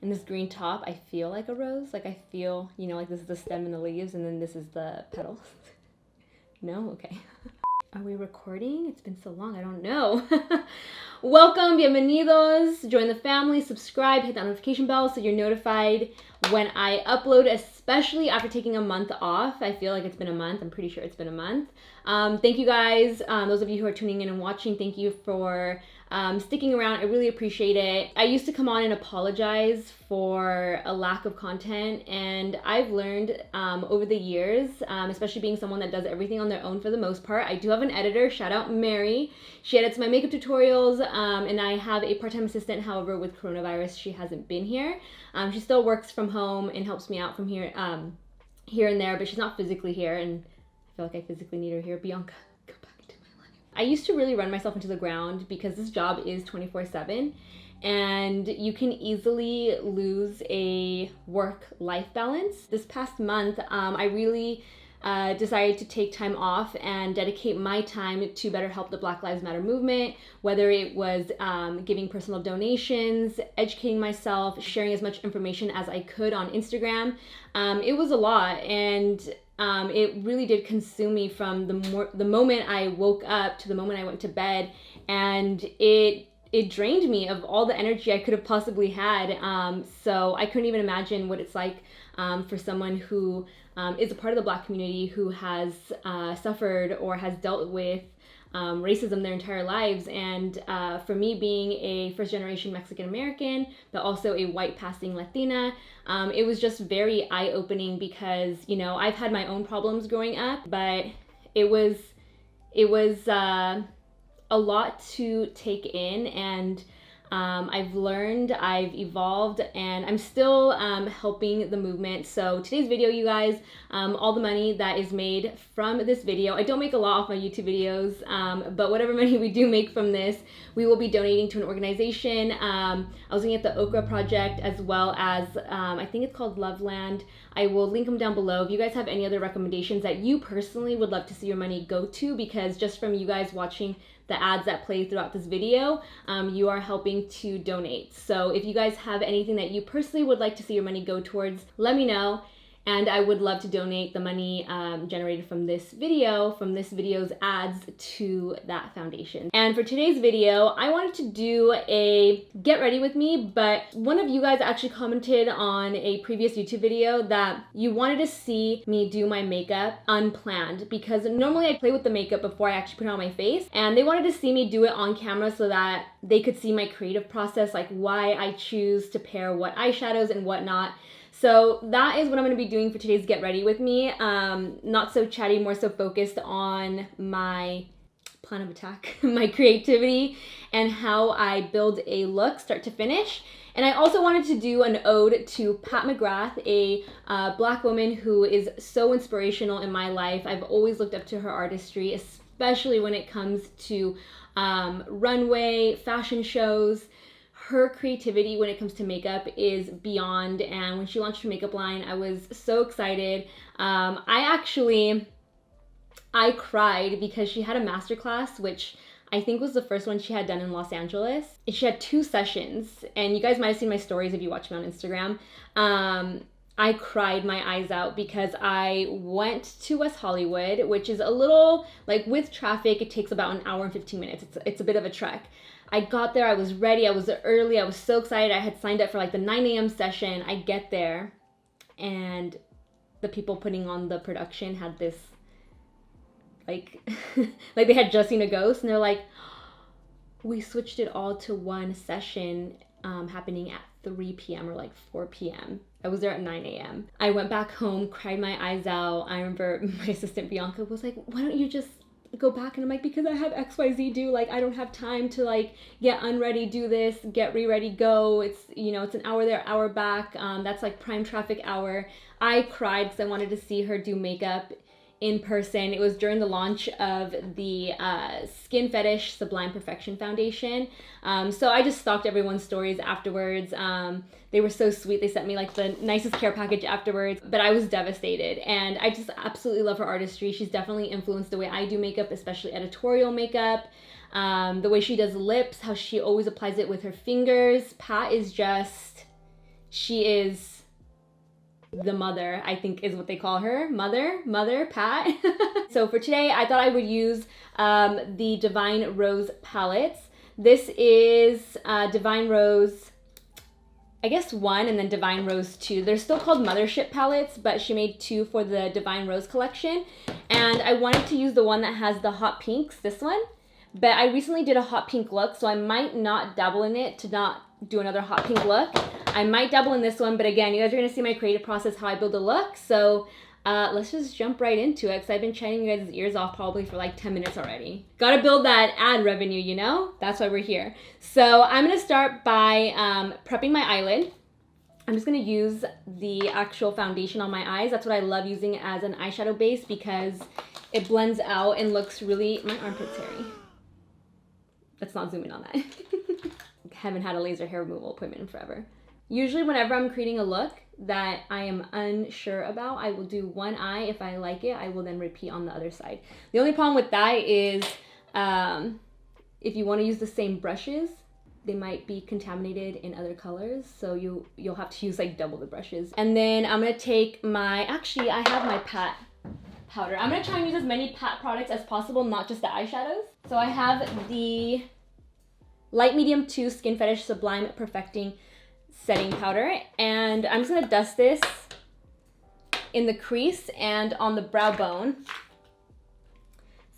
And this green top, I feel like a rose. Like I feel, you know, like this is the stem and the leaves, and then this is the petals. No? Okay. Are we recording? It's been so long, I don't know. Welcome, bienvenidos. Join the family, subscribe, hit that notification bell so you're notified when I upload, especially after taking a month off. I feel like it's been a month. I'm pretty sure it's been a month. Thank you guys, those of you who are tuning in and watching, thank you for sticking around. I really appreciate it. I used to come on and apologize for a lack of content, and I've learned over the years, especially being someone that does everything on their own for the most part. I do have an editor, shout out Mary. She edits my makeup tutorials, and I have a part-time assistant. However, with coronavirus, she hasn't been here. She still works from home and helps me out from here, here and there, but she's not physically here, and I feel like I physically need her here. Bianca, go back into my life. I used to really run myself into the ground because this job is 24/7, and you can easily lose a work-life balance. This past month, I really decided to take time off and dedicate my time to better help the Black Lives Matter movement, whether it was giving personal donations, educating myself, sharing as much information as I could on Instagram. It was a lot, and it really did consume me from the moment I woke up to the moment I went to bed, and it drained me of all the energy I could have possibly had. So I couldn't even imagine what it's like for someone who is a part of the Black community who has suffered or has dealt with racism their entire lives. And for me, being a first-generation Mexican-American, but also a white-passing Latina, it was just very eye-opening because, you know, I've had my own problems growing up, but it was a lot to take in, and I've learned, I've evolved, and I'm still helping the movement. So today's video, you guys, all the money that is made from this video, I don't make a lot off my YouTube videos, but whatever money we do make from this, we will be donating to an organization. I was looking at the Okra Project, as well as I think it's called LOVELAND. I will link them down below if you guys have any other recommendations that you personally would love to see your money go to, because just from you guys watching the ads that play throughout this video, you are helping to donate. So if you guys have anything that you personally would like to see your money go towards, let me know. And I would love to donate the money generated from this video's ads, to that foundation. And for today's video, I wanted to do a get ready with me, but one of you guys actually commented on a previous YouTube video that you wanted to see me do my makeup unplanned, because normally I play with the makeup before I actually put it on my face, and they wanted to see me do it on camera so that they could see my creative process, like why I choose to pair what eyeshadows and whatnot. So that is what I'm going to be doing for today's Get Ready With Me. Not so chatty, more so focused on my plan of attack, my creativity, and how I build a look start to finish. And I also wanted to do an ode to Pat McGrath, a Black woman who is so inspirational in my life. I've always looked up to her artistry, especially when it comes to runway, fashion shows. Her creativity when it comes to makeup is beyond, and when she launched her makeup line, I was so excited. I cried because she had a masterclass, which I think was the first one she had done in Los Angeles. She had 2 sessions, and you guys might have seen my stories if you watch me on Instagram. I cried my eyes out because I went to West Hollywood, which is a little, like with traffic, it takes about an hour and 15 minutes. It's a bit of a trek. I got there, I was ready, I was early, I was so excited. I had signed up for like the 9 a.m. session. I get there, and the people putting on the production had this, like, like they had just seen a ghost, and they're like, we switched it all to one session happening at 3 p.m. or like 4 p.m. I was there at 9 a.m. I went back home, cried my eyes out. I remember my assistant Bianca was like, why don't you just go back? And I'm like, because I have XYZ due, like I don't have time to like get unready, do this, get re-ready, go. It's, you know, it's an hour there, hour back. That's like prime traffic hour. I cried because I wanted to see her do makeup in person. It was during the launch of the Skin Fetish Sublime Perfection Foundation. So I just stalked everyone's stories afterwards. They were so sweet. They sent me like the nicest care package afterwards, but I was devastated. And I just absolutely love her artistry. She's definitely influenced the way I do makeup, especially editorial makeup. The way she does lips, how she always applies it with her fingers. Pat is just, She is the mother, I think is what they call her. Mother, Pat. So for today, I thought I would use the Divine Rose palettes. This is Divine Rose, I guess 1, and then Divine Rose 2. They're still called Mothership palettes, but she made 2 for the Divine Rose collection. And I wanted to use the one that has the hot pinks, this one. But I recently did a hot pink look, so I might not dabble in it to not do another hot pink look. I might dabble in this one, but again, you guys are gonna see my creative process, how I build a look. So let's just jump right into it, because I've been chatting you guys' ears off probably for like 10 minutes already. Gotta build that ad revenue, you know? That's why we're here. So I'm gonna start by prepping my eyelid. I'm just gonna use the actual foundation on my eyes. That's what I love using as an eyeshadow base, because it blends out and looks really, my armpit's hairy. Let's not zoom in on that. Haven't had a laser hair removal appointment in forever. Usually whenever I'm creating a look that I am unsure about, I will do one eye. If I like it, I will then repeat on the other side. The only problem with that is if you want to use the same brushes, they might be contaminated in other colors, so you'll have to use like double the brushes. And then I'm gonna take my, actually I have my Pat powder. I'm gonna try and use as many Pat products as possible, not just the eyeshadows. So I have the Light Medium 2 Skin Fetish Sublime Perfecting Setting Powder, and I'm just gonna dust this in the crease and on the brow bone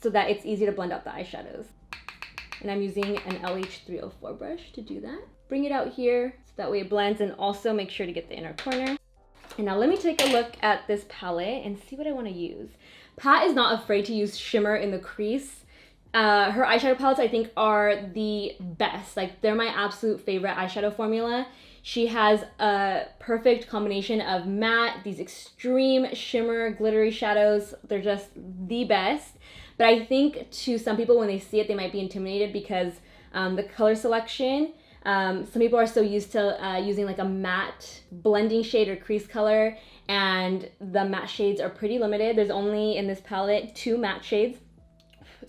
so that it's easy to blend out the eyeshadows. And I'm using an LH304 brush to do that. Bring it out here so that way it blends, and also make sure to get the inner corner. And now let me take a look at this palette and see what I want to use. Pat is not afraid to use shimmer in the crease. Her eyeshadow palettes, I think, are the best. Like, they're my absolute favorite eyeshadow formula. She has a perfect combination of matte, these extreme shimmer, glittery shadows. They're just the best. But I think to some people, when they see it, they might be intimidated because the color selection, some people are so used to using like a matte blending shade or crease color, and the matte shades are pretty limited. There's only in this palette 2 matte shades.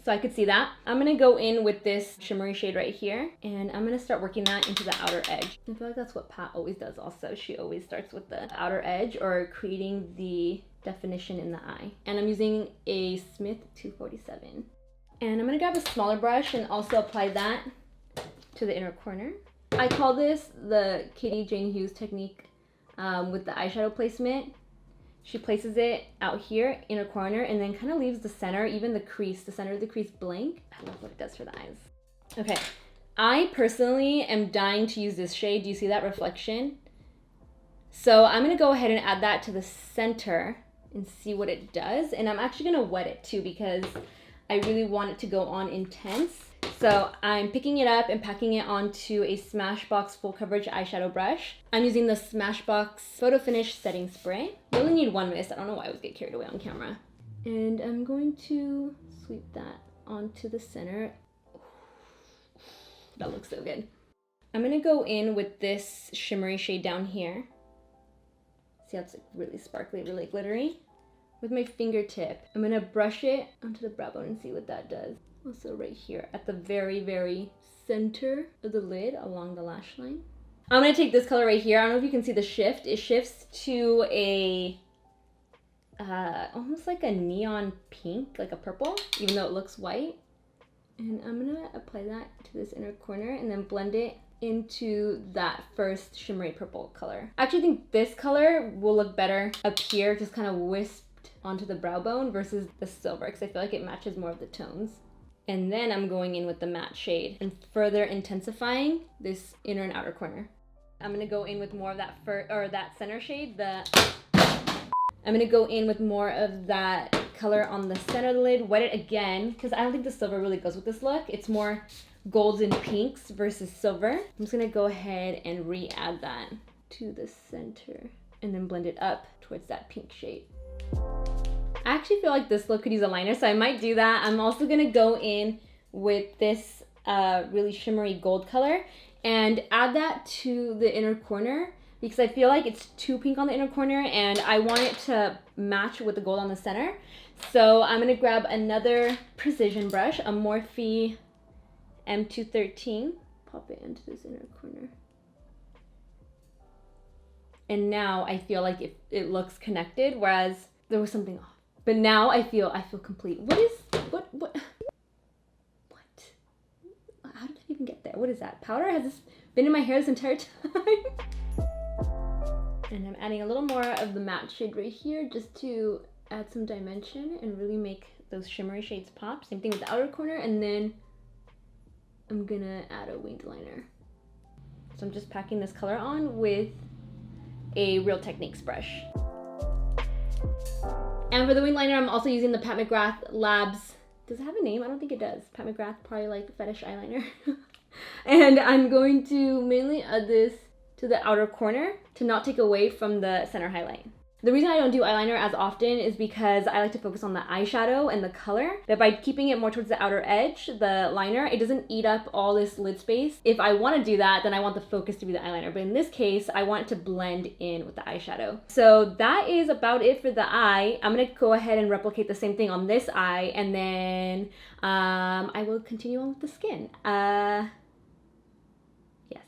So I could see that. I'm gonna go in with this shimmery shade right here, and I'm gonna start working that into the outer edge. I feel like that's what Pat always does also. She always starts with the outer edge or creating the definition in the eye. And I'm using a Smith 247. And I'm gonna grab a smaller brush and also apply that to the inner corner. I call this the Katie Jane Hughes technique with the eyeshadow placement. She places it out here, inner corner, and then kind of leaves the center, even the crease, the center of the crease blank. I love what it does for the eyes. Okay, I personally am dying to use this shade. Do you see that reflection? So I'm gonna go ahead and add that to the center and see what it does. And I'm actually gonna wet it too, because I really want it to go on intense. So I'm picking it up and packing it onto a Smashbox full coverage eyeshadow brush. I'm using the Smashbox Photo Finish Setting Spray. You only need 1 mist. I don't know why I always get carried away on camera. And I'm going to sweep that onto the center. That looks so good. I'm gonna go in with this shimmery shade down here. See how it's like really sparkly, really glittery? With my fingertip, I'm gonna brush it onto the brow bone and see what that does. Also right here at the very, very center of the lid along the lash line. I'm gonna take this color right here. I don't know if you can see the shift. It shifts to a, almost like a neon pink, like a purple, even though it looks white. And I'm gonna apply that to this inner corner and then blend it into that first shimmery purple color. I actually think this color will look better up here, just kind of wisped onto the brow bone versus the silver, because I feel like it matches more of the tones. And then I'm going in with the matte shade and further intensifying this inner and outer corner. I'm gonna go in with more of that that center shade. I'm gonna go in with more of that color on the center of the lid, wet it again, because I don't think the silver really goes with this look. It's more golds and pinks versus silver. I'm just gonna go ahead and re-add that to the center and then blend it up towards that pink shade. I actually feel like this look could use a liner, so I might do that. I'm also gonna go in with this really shimmery gold color and add that to the inner corner, because I feel like it's too pink on the inner corner and I want it to match with the gold on the center. So I'm gonna grab another precision brush, a Morphe M213, pop it into this inner corner. and now I feel like it looks connected, whereas there was something off. But now I feel complete. What? How did I even get there? What is that? Powder? Has this been in my hair this entire time? And I'm adding a little more of the matte shade right here just to add some dimension and really make those shimmery shades pop. Same thing with the outer corner, and then I'm gonna add a winged liner. So I'm just packing this color on with a Real Techniques brush. And for the winged liner, I'm also using the Pat McGrath Labs. Does it have a name? I don't think it does. Pat McGrath, probably like Fetish eyeliner. And I'm going to mainly add this to the outer corner to not take away from the center highlight. The reason I don't do eyeliner as often is because I like to focus on the eyeshadow and the color. But by keeping it more towards the outer edge, the liner, it doesn't eat up all this lid space. If I want to do that, then I want the focus to be the eyeliner. But in this case, I want it to blend in with the eyeshadow. So that is about it for the eye. I'm going to go ahead and replicate the same thing on this eye, and then I will continue on with the skin. Yes.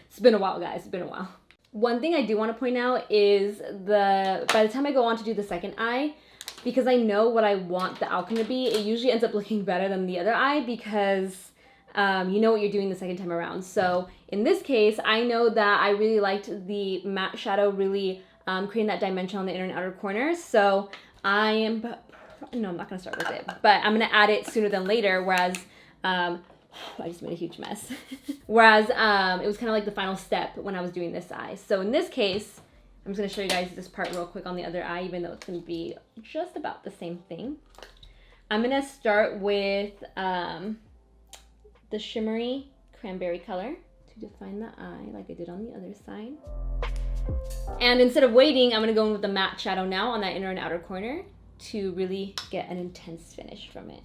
It's been a while, guys. It's been a while. One thing I do want to point out is by the time I go on to do the second eye, because I know what I want the outcome to be, it usually ends up looking better than the other eye because you know what you're doing the second time around. So in this case, I know that I really liked the matte shadow really creating that dimension on the inner and outer corners. So no, I'm not going to start with it, but I'm going to add it sooner than later, whereas I just made a huge mess. Whereas it was kind of like the final step when I was doing this eye. So in this case, I'm just going to show you guys this part real quick on the other eye, even though it's going to be just about the same thing. I'm going to start with the shimmery cranberry color to define the eye like I did on the other side. And instead of waiting, I'm going to go in with the matte shadow now on that inner and outer corner to really get an intense finish from it.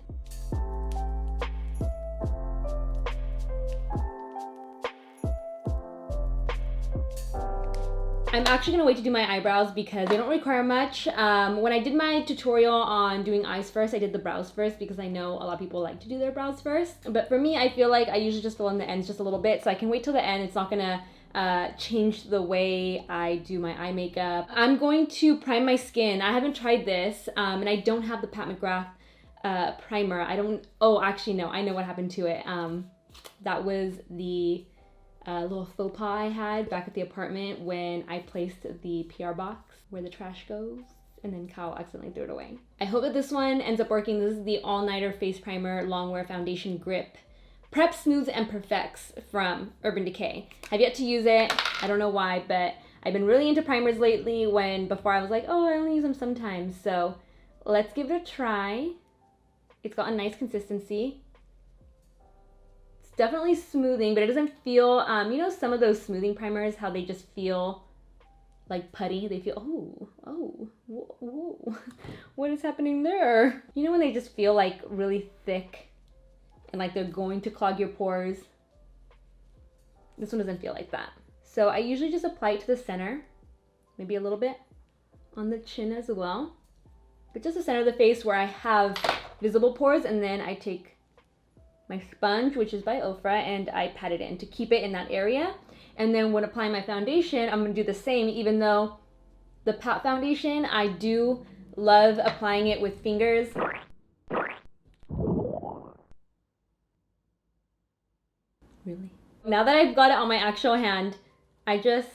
I'm actually going to wait to do my eyebrows because they don't require much. When I did my tutorial on doing eyes first, I did the brows first because I know a lot of people like to do their brows first. But for me, I feel like I usually just fill in the ends just a little bit, so I can wait till the end. It's not going to change the way I do my eye makeup. I'm going to prime my skin. I haven't tried this, and I don't have the Pat McGrath primer. Actually, no, I know what happened to it. That was the little faux pas I had back at the apartment when I placed the PR box where the trash goes, and then Kyle accidentally threw it away. I hope that this one ends up working. This is the All Nighter Face Primer Longwear Foundation Grip. Prep, Smooths, and Perfects from Urban Decay. I've yet to use it. I don't know why, but I've been really into primers lately when before I was like, oh, I only use them sometimes. So let's give it a try. It's got a nice consistency. Definitely smoothing, but it doesn't feel, you know, some of those smoothing primers, how they just feel like putty. They feel, whoa, what is happening there? You know when they just feel like really thick and like they're going to clog your pores? This one doesn't feel like that. So I usually just apply it to the center, maybe a little bit on the chin as well, but just the center of the face where I have visible pores, and then I take my sponge, which is by Okra, and I pat it in to keep it in that area. And then when applying my foundation, I'm going to do the same, even though the pat foundation, I do love applying it with fingers. Really? Now that I've got it on my actual hand, I just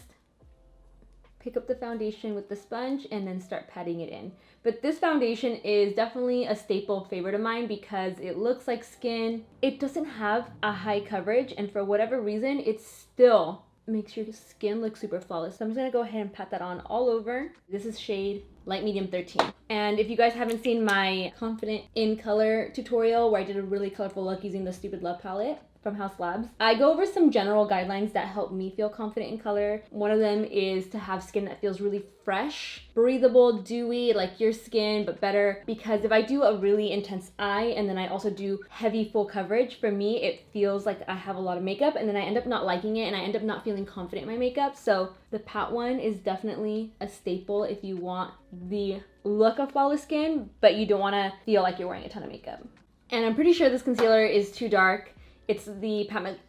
pick up the foundation with the sponge and then start patting it in. But this foundation is definitely a staple favorite of mine because it looks like skin. It doesn't have a high coverage, and for whatever reason, it still makes your skin look super flawless. So I'm just gonna go ahead and pat that on all over. This is shade Light Medium 13. And if you guys haven't seen my Confident in Color tutorial where I did a really colorful look using the Stupid Love palette from House Labs, I go over some general guidelines that help me feel confident in color. One of them is to have skin that feels really fresh, breathable, dewy, like your skin, but better. Because if I do a really intense eye and then I also do heavy full coverage, for me it feels like I have a lot of makeup, and then I end up not liking it and I end up not feeling confident in my makeup. So the pat one is definitely a staple if you want the look of flawless skin, but you don't want to feel like you're wearing a ton of makeup. And I'm pretty sure this concealer is too dark. It's the Pat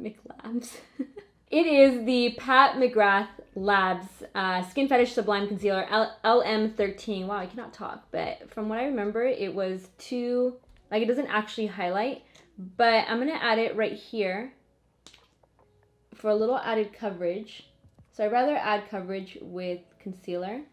McLabs. It is the Pat McGrath Labs Skin Fetish Sublime Concealer LM13. Wow, I cannot talk, but from what I remember, it was too, like, it doesn't actually highlight, but I'm gonna add it right here for a little added coverage. So I'd rather add coverage with concealer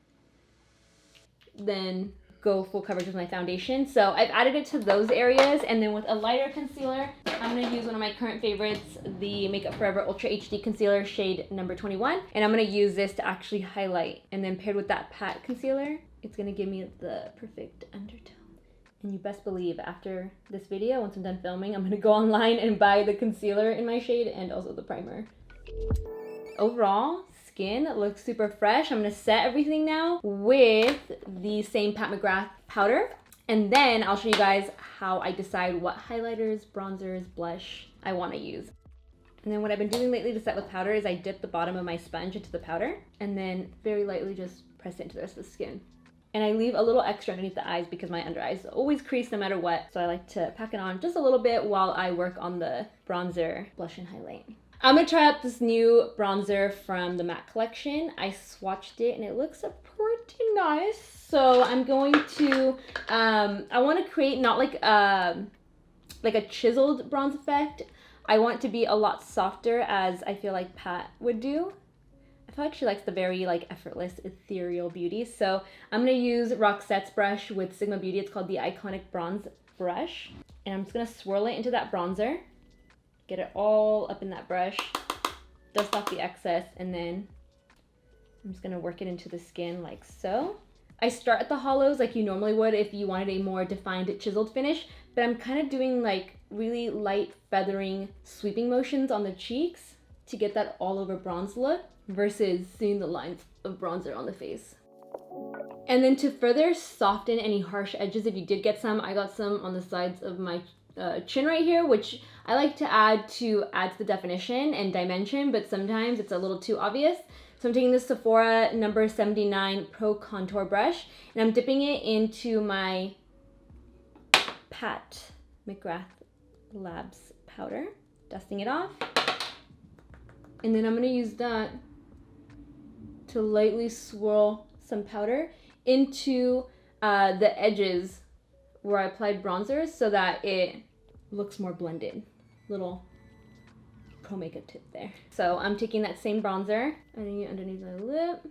than go full coverage with my foundation. So I've added it to those areas, and then with a lighter concealer, I'm gonna use one of my current favorites, the Makeup Forever Ultra HD Concealer shade number 21, and I'm gonna use this to actually highlight, and then paired with that Pat concealer, it's gonna give me the perfect undertone. And you best believe after this video, once I'm done filming, I'm gonna go online and buy the concealer in my shade and also the primer. Overall, skin looks super fresh. I'm gonna set everything now with the same Pat McGrath powder, and then I'll show you guys how I decide what highlighters, bronzers, blush I want to use. And then what I've been doing lately to set with powder is I dip the bottom of my sponge into the powder and then very lightly just press it into the rest of the skin. And I leave a little extra underneath the eyes because my under eyes always crease no matter what, so I like to pack it on just a little bit while I work on the bronzer, blush, and highlight. I'm gonna try out this new bronzer from the MAC collection. I swatched it and it looks pretty nice. So I'm going to, I want to create not like a chiseled bronze effect. I want it to be a lot softer, as I feel like Pat would do. I feel like she likes the very like effortless, ethereal beauty. So I'm gonna use Roxette's brush with Sigma Beauty. It's called the Iconic Bronze Brush. And I'm just gonna swirl it into that bronzer. Get it all up in that brush, dust off the excess, and then I'm just gonna work it into the skin like so. I start at the hollows like you normally would if you wanted a more defined chiseled finish, but I'm kind of doing like really light feathering sweeping motions on the cheeks to get that all over bronze look versus seeing the lines of bronzer on the face. And then to further soften any harsh edges, if you did get some, I got some on the sides of my chin right here, which I like to add to the definition and dimension, but sometimes it's a little too obvious. So I'm taking this Sephora number 79 Pro Contour Brush, and I'm dipping it into my Pat McGrath Labs powder, dusting it off. And then I'm gonna use that to lightly swirl some powder into the edges where I applied bronzers so that it looks more blended. Little pro makeup tip there. So I'm taking that same bronzer, adding it underneath my lip,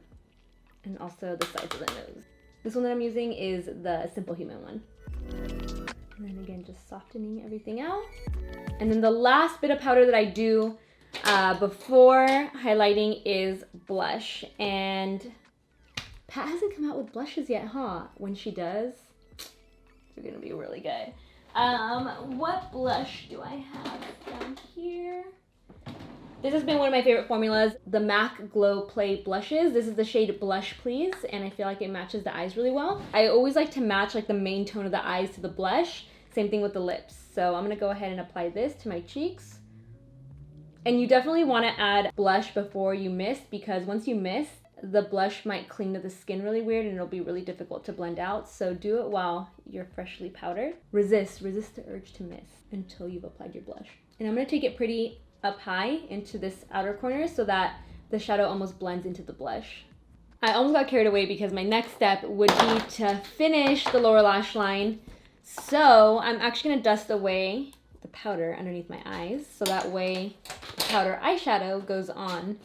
and also the sides of the nose. This one that I'm using is the Simple Human one. And then again, just softening everything out. And then the last bit of powder that I do before highlighting is blush. And Pat hasn't come out with blushes yet, huh? When she does, they're gonna be really good. What blush do I have down here? This has been one of my favorite formulas, the MAC Glow Play blushes. This is the shade Blush Please, and I feel like it matches the eyes really well. I always like to match like the main tone of the eyes to the blush. Same thing with the lips. So I'm gonna go ahead and apply this to my cheeks. And you definitely wanna add blush before you mist, because once you mist, the blush might cling to the skin really weird and it'll be really difficult to blend out. So do it while you're freshly powdered. Resist the urge to mist until you've applied your blush. And I'm gonna take it pretty up high into this outer corner so that the shadow almost blends into the blush. I almost got carried away because my next step would be to finish the lower lash line. So I'm actually gonna dust away the powder underneath my eyes so that way the powder eyeshadow goes on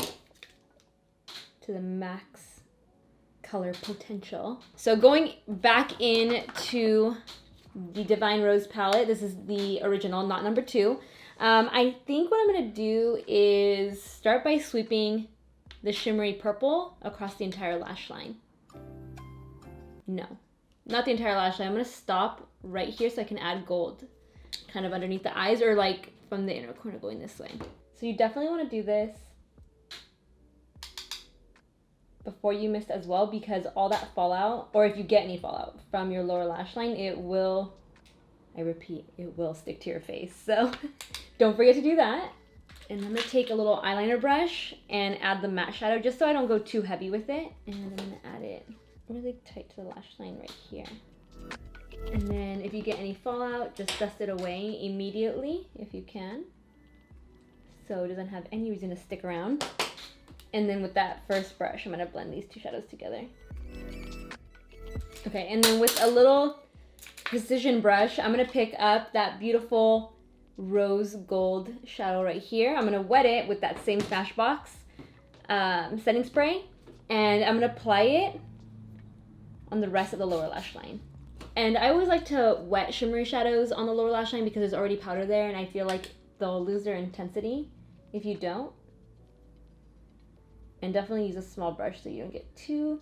to the max color potential. So going back into the Divine Rose palette, this is the original, not number 2. I think what I'm gonna do is start by sweeping the shimmery purple across the entire lash line. No, not the entire lash line. I'm gonna stop right here so I can add gold kind of underneath the eyes, or like from the inner corner going this way. So you definitely wanna do this before you mist as well, because all that fallout, or if you get any fallout from your lower lash line, it will, I repeat, it will stick to your face. So don't forget to do that. And I'm gonna take a little eyeliner brush and add the matte shadow just so I don't go too heavy with it. And I'm gonna add it really tight to the lash line right here. And then if you get any fallout, just dust it away immediately if you can. so it doesn't have any reason to stick around. And then with that first brush, I'm gonna blend these two shadows together. Okay, and then with a little precision brush, I'm gonna pick up that beautiful rose gold shadow right here. I'm gonna wet it with that same Smashbox setting spray, and I'm gonna apply it on the rest of the lower lash line. And I always like to wet shimmery shadows on the lower lash line because there's already powder there, and I feel like they'll lose their intensity if you don't. And definitely use a small brush so you don't get too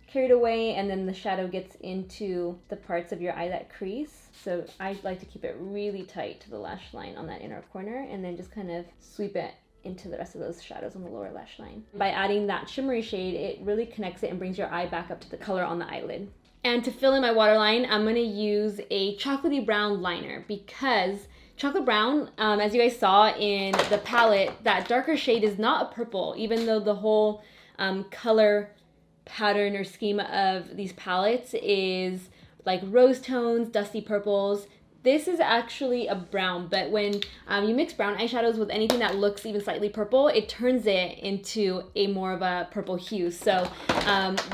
carried away, and then the shadow gets into the parts of your eye that crease. So I like to keep it really tight to the lash line on that inner corner, and then just kind of sweep it into the rest of those shadows on the lower lash line. By adding that shimmery shade, it really connects it and brings your eye back up to the color on the eyelid. And to fill in my waterline, I'm gonna use a chocolatey brown liner, because chocolate brown, as you guys saw in the palette, that darker shade is not a purple, even though the whole color pattern or scheme of these palettes is like rose tones, dusty purples. This is actually a brown, but when you mix brown eyeshadows with anything that looks even slightly purple, it turns it into a more of a purple hue. So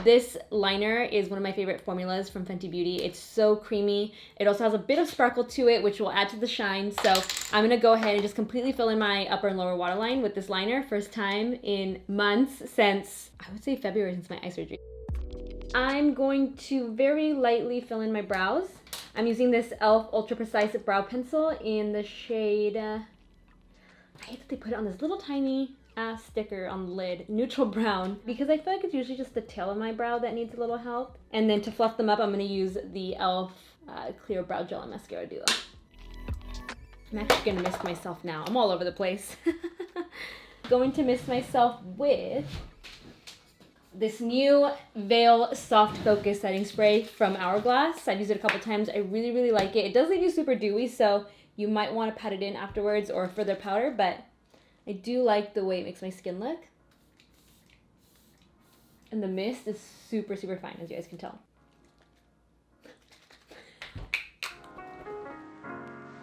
this liner is one of my favorite formulas from Fenty Beauty. It's so creamy. It also has a bit of sparkle to it, which will add to the shine. So I'm gonna go ahead and just completely fill in my upper and lower waterline with this liner. First time in months since, I would say February, since my eye surgery. I'm going to very lightly fill in my brows. I'm using this e.l.f. Ultra Precise Brow Pencil in the shade, I hate that they put it on this little tiny ass sticker on the lid, Neutral Brown, because I feel like it's usually just the tail of my brow that needs a little help. And then to fluff them up, I'm gonna use the e.l.f. Clear Brow Gel and Mascara Duo. I'm actually gonna mist myself now. I'm all over the place. Going to mist myself with this new Veil Soft Focus Setting Spray from Hourglass. I've used it a couple times. I really, really like it. It does leave you super dewy, so you might want to pat it in afterwards or further powder, but I do like the way it makes my skin look. And the mist is super, super fine, as you guys can tell.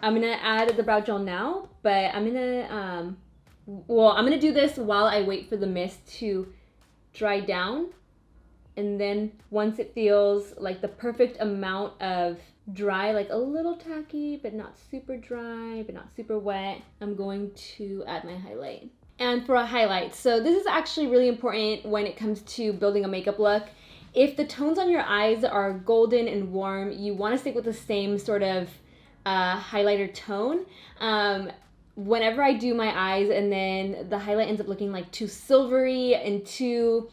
I'm gonna add the brow gel now, but I'm gonna do this while I wait for the mist to dry down, and then once it feels like the perfect amount of dry, like a little tacky but not super dry but not super wet, I'm going to add my highlight. And for a highlight, so this is actually really important when it comes to building a makeup look. If the tones on your eyes are golden and warm, you want to stick with the same sort of highlighter tone. Whenever I do my eyes and then the highlight ends up looking like too silvery and too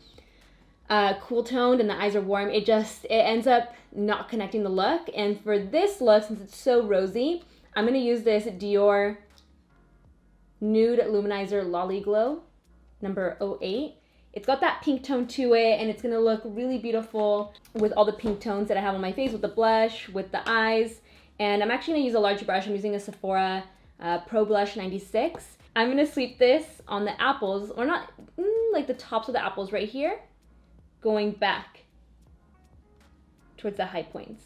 cool toned and the eyes are warm, it ends up not connecting the look. And for this look, since it's so rosy, I'm going to use this Dior Nude Luminizer Lolly Glow number 08. It's got that pink tone to it, and it's going to look really beautiful with all the pink tones that I have on my face, with the blush, with the eyes. And I'm actually going to use a large brush. I'm using a Sephora Pro Blush 96. I'm gonna sweep this on the apples, or not, like the tops of the apples right here, going back towards the high points.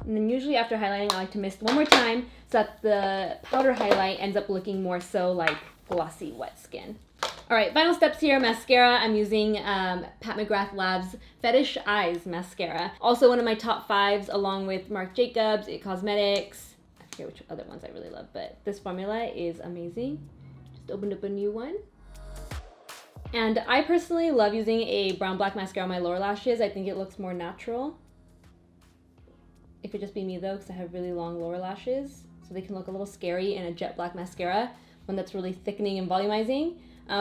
And then usually after highlighting, I like to mist one more time so that the powder highlight ends up looking more so like glossy wet skin. All right, final steps here. Mascara, I'm using Pat McGrath Labs Fetish Eyes Mascara. Also one of my top fives, along with Marc Jacobs, IT Cosmetics, which other ones I really love, but this formula is amazing. Just opened up a new one. And I personally love using a brown black mascara on my lower lashes. I think it looks more natural. It could just be me though, because I have really long lower lashes, so they can look a little scary in a jet black mascara, one that's really thickening and volumizing.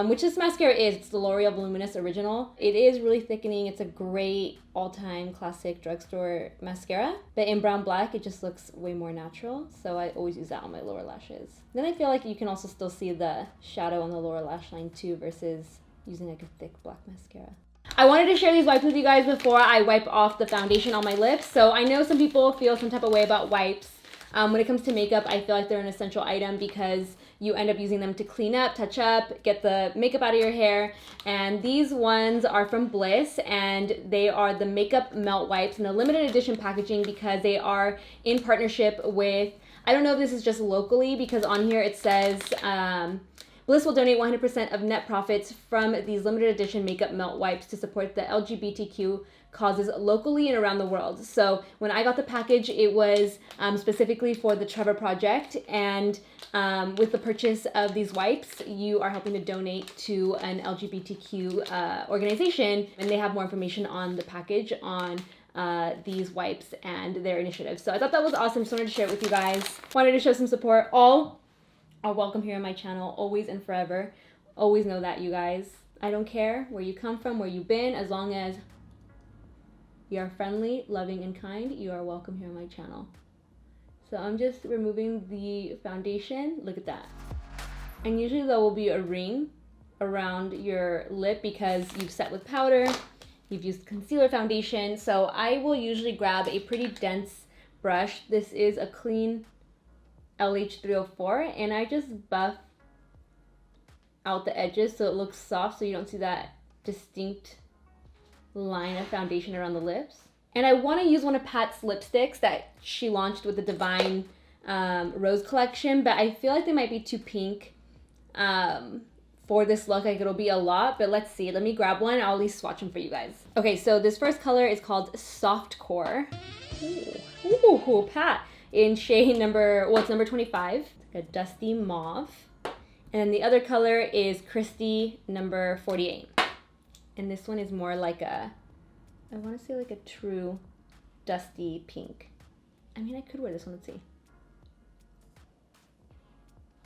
Which this mascara is. It's the L'Oreal Voluminous Original. It is really thickening. It's a great all-time classic drugstore mascara. But in brown black, it just looks way more natural. So I always use that on my lower lashes. Then I feel like you can also still see the shadow on the lower lash line too, versus using like a thick black mascara. I wanted to share these wipes with you guys before I wipe off the foundation on my lips. So I know some people feel some type of way about wipes. When it comes to makeup, I feel like they're an essential item because you end up using them to clean up, touch up, get the makeup out of your hair. And these ones are from Bliss, and they are the makeup melt wipes in a limited edition packaging because they are in partnership with, I don't know if this is just locally, because on here it says Bliss will donate 100% of net profits from these limited edition makeup melt wipes to support the LGBTQ causes locally and around the world. So when I got the package, it was specifically for the Trevor Project, and with the purchase of these wipes, you are helping to donate to an LGBTQ organization, and they have more information on the package on these wipes and their initiatives. So I thought that was awesome. Just wanted to share it with you guys. Wanted to show some support. All are welcome here on my channel, always and forever. Always know that, you guys. I don't care where you come from, where you've been, as long as you are friendly, loving, and kind, you are welcome here on my channel. So I'm just removing the foundation. Look at that. And usually there will be a ring around your lip because you've set with powder, you've used concealer foundation. So I will usually grab a pretty dense brush. This is a clean LH304, and I just buff out the edges so it looks soft so you don't see that distinct line of foundation around the lips. And I want to use one of Pat's lipsticks that she launched with the Divine Rose collection, but I feel like they might be too pink for this look. Like, it'll be a lot, but let's see. Let me grab one. I'll at least swatch them for you guys. Okay, so this first color is called Soft Core. Ooh, Pat. In shade number, well, it's number 25. It's like a dusty mauve. And then the other color is Christy number 48. And this one is more like a, I want to say like a true dusty pink. I mean, I could wear this one. Let's see.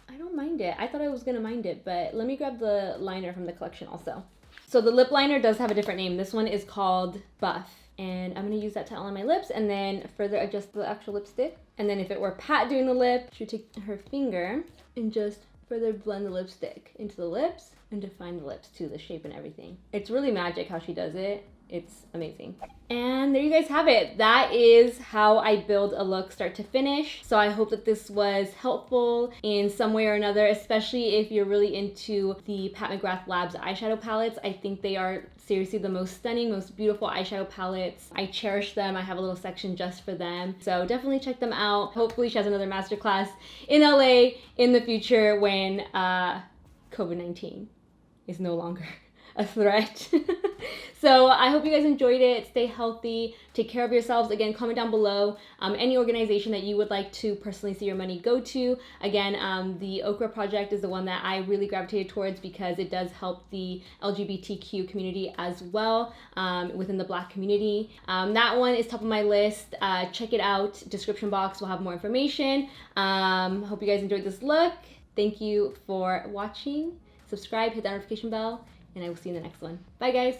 I don't mind it. I thought I was going to mind it, but let me grab the liner from the collection also. So the lip liner does have a different name. This one is called Buff. And I'm going to use that to outline my lips and then further adjust the actual lipstick. And then if it were Pat doing the lip, she would take her finger and just further blend the lipstick into the lips and define the lips to the shape and everything. It's really magic how she does it. It's amazing. And there you guys have it. That is how I build a look start to finish. So I hope that this was helpful in some way or another, especially if you're really into the Pat McGrath Labs eyeshadow palettes. I think they are seriously the most stunning, most beautiful eyeshadow palettes. I cherish them. I have a little section just for them. So definitely check them out. Hopefully she has another masterclass in LA in the future when COVID-19 is no longer a threat. So I hope you guys enjoyed it. Stay healthy, take care of yourselves. Again, comment down below any organization that you would like to personally see your money go to. Again, the Okra Project is the one that I really gravitated towards because it does help the LGBTQ community as well within the Black community. That one is top of my list. Check it out. Description box will have more information. Hope you guys enjoyed this look. Thank you for watching. Subscribe, hit that notification bell, and I will see you in the next one. Bye, guys.